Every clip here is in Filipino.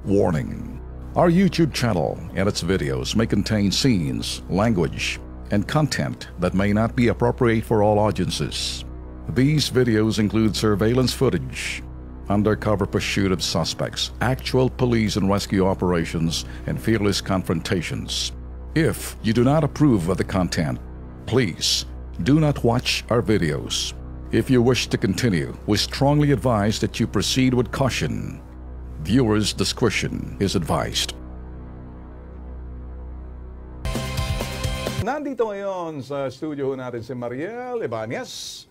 Warning: our YouTube channel and its videos may contain scenes, language, and content that may not be appropriate for all audiences. These videos include surveillance footage, undercover pursuit of suspects, actual police and rescue operations, and fearless confrontations. If you do not approve of the content, please do not watch our videos. If you wish to continue, we strongly advise that you proceed with caution. Viewers' discretion is advised. Nandito ngayon sa studio natin si Mariel Ibanez.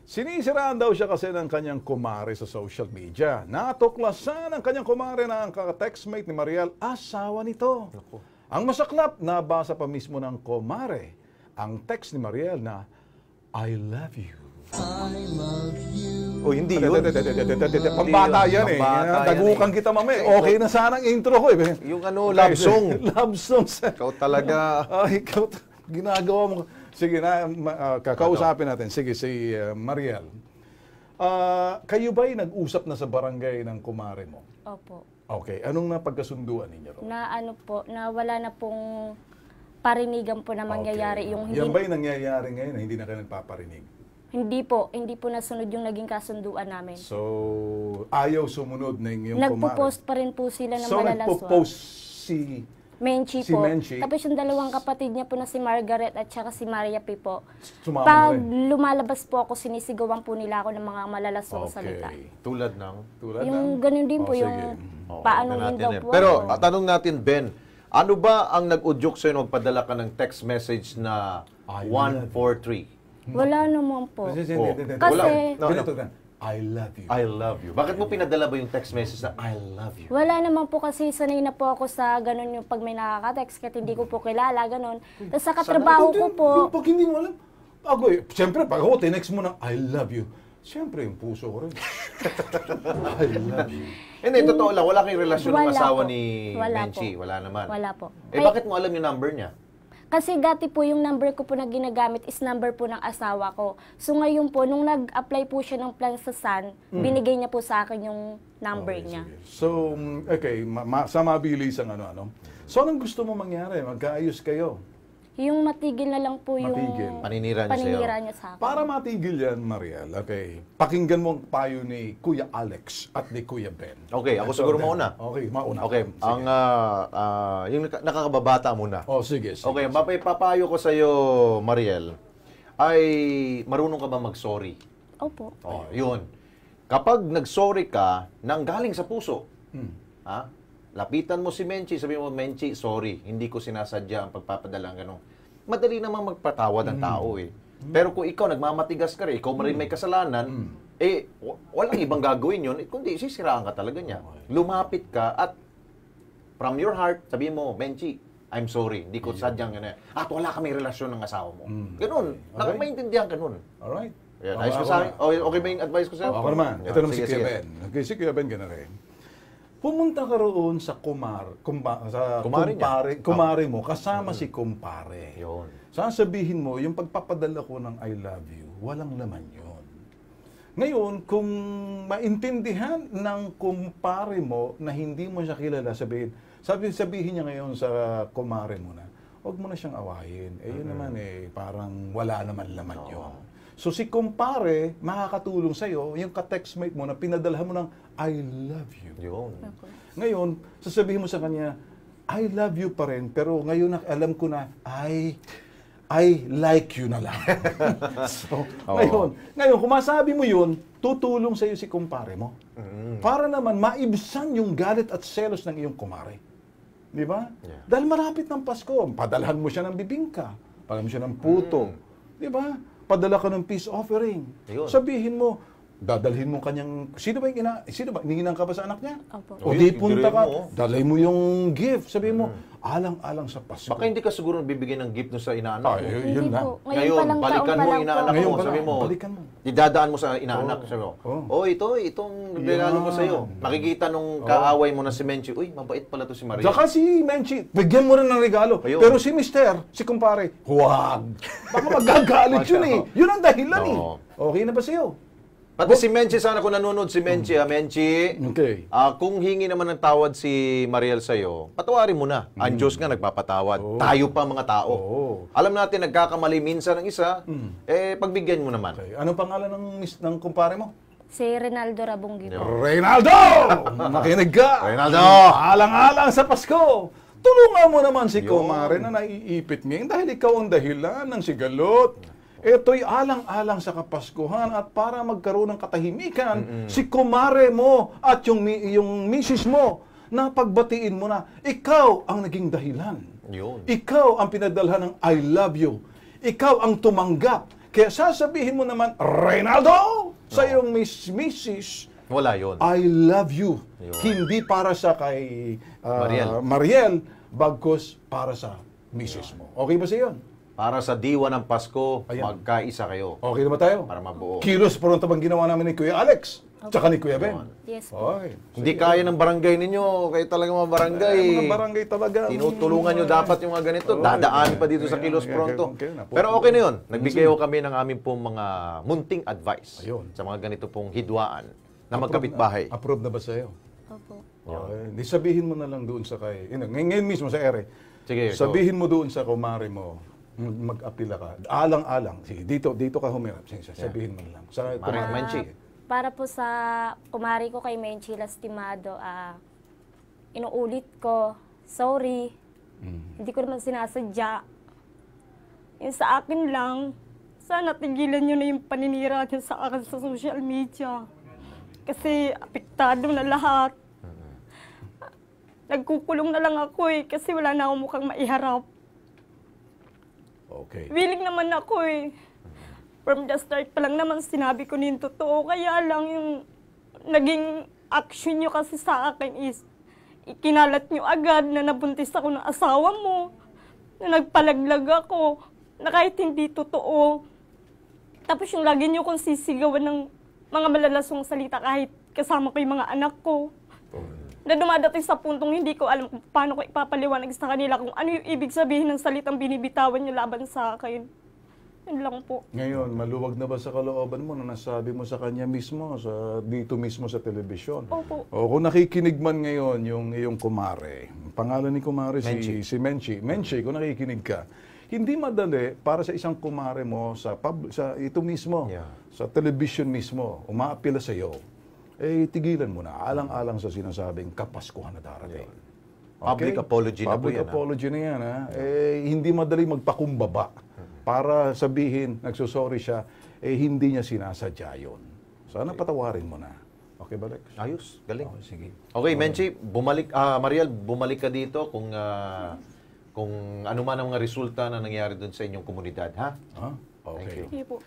Sinisiraan daw siya kasi ng kanyang kumare sa social media. Natuklasan ng kanyang kumare na ang ka-textmate ni Mariel, asawa nito. Ang masaklap, nabasa pa mismo ng kumare ang text ni Mariel na, I love you. I love you. O hindi yun. Pambata yan eh. Tagukan kita mamaya. Okay na sana ang intro ko eh. Yung love song. Love song. Ikaw talaga. Ikaw ginagawa mo. Sige na, kakausapin natin. Sige, si Mariel. Kayo ba'y nag-usap na sa barangay ng kumare mo? Opo. Okay. Anong napagkasunduan ninyo? Na wala na pong parinigan po na mangyayari. Okay. Yung hindi, yan ba'y nangyayari ngayon na hindi na kayo nagpaparinig? Hindi po nasunod yung naging kasunduan namin. So, ayaw sumunod ng iyong kumare? Nagpo-post pa rin po sila ng so, malalaswa. So, nagpo-post si Menchi po. Menchi. Tapos yung dalawang kapatid niya po na si Margaret at saka si Maria P po. Sumama Pag rin. lumalabas po ako, sinisigawan po nila ako ng mga malalaswang salita. Tulad ng? Yung ganun din po, yung paano yun daw po. Pero, tanong natin, Ben, ano ba ang nag-udyok sa'yo na magpadala ka ng text message na 143? Wala naman po. Kasi, Ganito na, I love you. I love you. Bakit mo pinadala ba yung text message na I love you? Wala naman po kasi sanay na po ako sa ganun yung pag may nakaka-text kahit hindi ko po kilala, ganun. Tapos sa katrabaho ko po. Yung pag hindi mo alam, ako siyempre pag ako tinext mo ng I love you, siyempre yung puso ko rin. I love you. Hindi, totoo lang. Wala kayong relasyon ng asawa po. ni Wala Menchi? po. Wala naman. Wala po. Bakit mo alam yung number niya? Kasi dati po yung number ko po na ginagamit is number po ng asawa ko. So ngayon po, nung nag-apply po siya ng plan sa Sun, binigay niya po sa akin yung number niya. Sige. So, okay, sa mabilis ang ano. So, anong gusto mo mangyari? Magkaayos kayo? Yung matigil na lang po yung Paninira niya sa akin. Para matigil yan, Mariel, okay, pakinggan mo ang payo ni Kuya Alex at ni Kuya Ben. Okay, ako siguro mauna. Okay, mauna. Okay, Sige. ang yung nakakababata muna. Oh, sige. Okay, papayo ko sa iyo, Mariel, ay marunong ka ba mag-sorry? Opo. Oh, yun. Kapag nag-sorry ka nang galing sa puso, lapitan mo si Menchi, sabi mo, Menchi, sorry, hindi ko sinasadya ang pagpapadala ng ganun. Madali namang magpatawad ang tao eh. Pero kung ikaw nagmamatigas ka rin, ikaw rin may kasalanan, walang ibang gagawin yun, kundi sisiraan ka talaga niya. Lumapit ka at from your heart, sabihin mo, Menchi, I'm sorry, hindi ko sadyang gano'n. At wala kaming relasyon ng asawa mo. Ganun. Maintindihan ka nun. Alright. Yan, ayos ko sa akin. Okay ba yung advice ko sa'yo? Ako naman. Ito naman si Sige, Kuya sige. Ben. Okay, si Kuya Ben gano'n rin. Pumunta ka roon sa kumare mo, kasama si kumpare. Yun. Sasabihin mo, yung pagpapadala ko ng I love you, walang laman yun. Ngayon, kung maintindihan ng kumpare mo na hindi mo siya kilala, sabihin niya ngayon sa kumare mo na, huwag mo na siyang awayin. Yun naman parang wala naman laman yun. So si kumpare, makakatulong sa'yo, yung ka-textmate mo na pinadalhan mo ng I love you. Yun. Ngayon, sasabihin mo sa kanya, I love you pa rin, pero ngayon alam ko na, I like you na lang. So, ngayon, kung masabi mo yun, tutulong sa'yo si kumpare mo. Para naman maibsan yung galit at selos ng iyong kumare. Di ba? Yeah. Dahil marapit ng Pasko, padalhan mo siya ng bibingka, padalhan mo siya ng puto. Di ba? Padala ka ng peace offering. Ayun. Sabihin mo, dadalhin mo kanyang, sino ba ninginang ka ba sa anak niya? Opo. O di punta ka, dalhin mo yung gift. Sabihin mo, alang-alang sa Pasko. Baka hindi ka siguro bibigyan ng gift sa inaanak mo. Yun Hindi na. po. Ngayon, balikan mo yung inaanak Ngayon mo. pa Sabi lang, mo, balikan mo. idadaan mo sa inaanak. Sabi mo, itong regalo ko sa'yo. Makikita nung kaaway mo na si Menchi, uy, mabait pala to si Maria. Saka si Menchi, bigyan mo rin ng regalo. Ayun. Pero si Mister, si kumpare, huwag. Baka magagalit yun eh. Yun ang dahilan eh. No. Okay na ba sa'yo? Pati si Menchi, sana kung nanonood si Menchi, Menchi, Okay. kung hingi naman ng tawad si Mariel sa'yo, patawarin mo na. Ang Diyos nga nagpapatawad. Tayo pa mga tao. Oo. Alam natin, nagkakamali minsan ng isa, pagbigyan mo naman. Okay. Anong pangalan ng kumpare mo? Si Rinaldo Rabonggi po. Reynaldo! Makinig ka! Reynaldo! Alang-alang sa Pasko! Tulungan mo naman si kumare na naiipit ngayon dahil ikaw ang dahilan ng sigalot. Ito'y alang-alang sa Kapaskuhan at para magkaroon ng katahimikan, si kumare mo at yung misis mo na pagbatiin mo na ikaw ang naging dahilan. Yun. Ikaw ang pinadalhan ng I love you. Ikaw ang tumanggap. Kaya sasabihin mo naman, Reynaldo, sa iyong misis, Wala yun. I love you. Yun. Hindi para sa kay Mariel. bagkos para sa misis mo. Okay ba sa iyon? Para sa diwa ng Pasko, Ayan. magkaisa kayo. Okay na ba tayo? Para mabuo. Kilos pronto bang ginawa namin ni Kuya Alex? Tsaka ni Kuya Ben? Yes po. Okay. Hindi kaya ng barangay ninyo, kayo talaga mga barangay. Mga barangay talaga. Tinutulungan nyo dapat yung mga ganito. Dadaan pa dito sa Kilos Pronto. Pero okay na yun. Nagbigay ko kami ng aming pong mga munting advice Ayun. sa mga ganito pong hidwaan na magkapitbahay. Approve na ba sa'yo? Opo. Okay. Di sabihin mo na lang doon sa kay... Ngayon mismo sa ere. Sige, Sabihin mo doon sa kumare mo, mag-apila ka. Alang-alang. Sige, dito ka humirap. Sige, sabihin mo na lang. Sa kumare. Menchi. Para po sa kumari ko kay Menchi Lastimado, inuulit ko, sorry, hindi ko naman sinasadya. Yung sa akin lang, sana tigilan nyo na yung paninira nyo sa akin sa social media. Kasi apektado na lahat. Nagkukulong na lang ako kasi wala na akong mukhang maiharap. Okay. Willing naman ako From the start pa lang naman sinabi ko yung totoo. Kaya lang yung naging action nyo kasi sa akin is ikinalat nyo agad na nabuntis ako ng asawa mo, na nagpalaglag ako, na kahit hindi totoo. Tapos yung lagi nyo kong sisigawan ng mga malalasong salita kahit kasama ko yung mga anak ko. Na dumadating sa puntong hindi ko alam kung paano ko ipapaliwanag sa kanila kung ano yung ibig sabihin ng salitang binibitawan nyo laban sa akin. Yun lang po. Ngayon, maluwag na ba sa kalooban mo na nasabi mo sa kanya mismo, dito mismo sa telebisyon? Opo. O kung nakikinig man ngayon yung iyong kumare, pangalan ni kumare si Menchi. Menchi, kung nakikinig ka, hindi madali para sa isang kumare mo sa ito mismo, sa telebisyon mismo, umaapila sa iyo, tigilan mo na, alang-alang sa sinasabing kapaskuhan na darating. Public apology na po Public yan. apology na yan. Hindi madali magpakumbaba para sabihin, nagsusorry siya, hindi niya sinasadya yun. Sana patawarin mo na. Okay ba, Lex? Ayos, galing. Okay, sige. Okay, Menchi, Mariel, bumalik ka dito kung ano man ang mga resulta na nangyari doon sa inyong komunidad, ha? Okay. Thank you. Hindi po.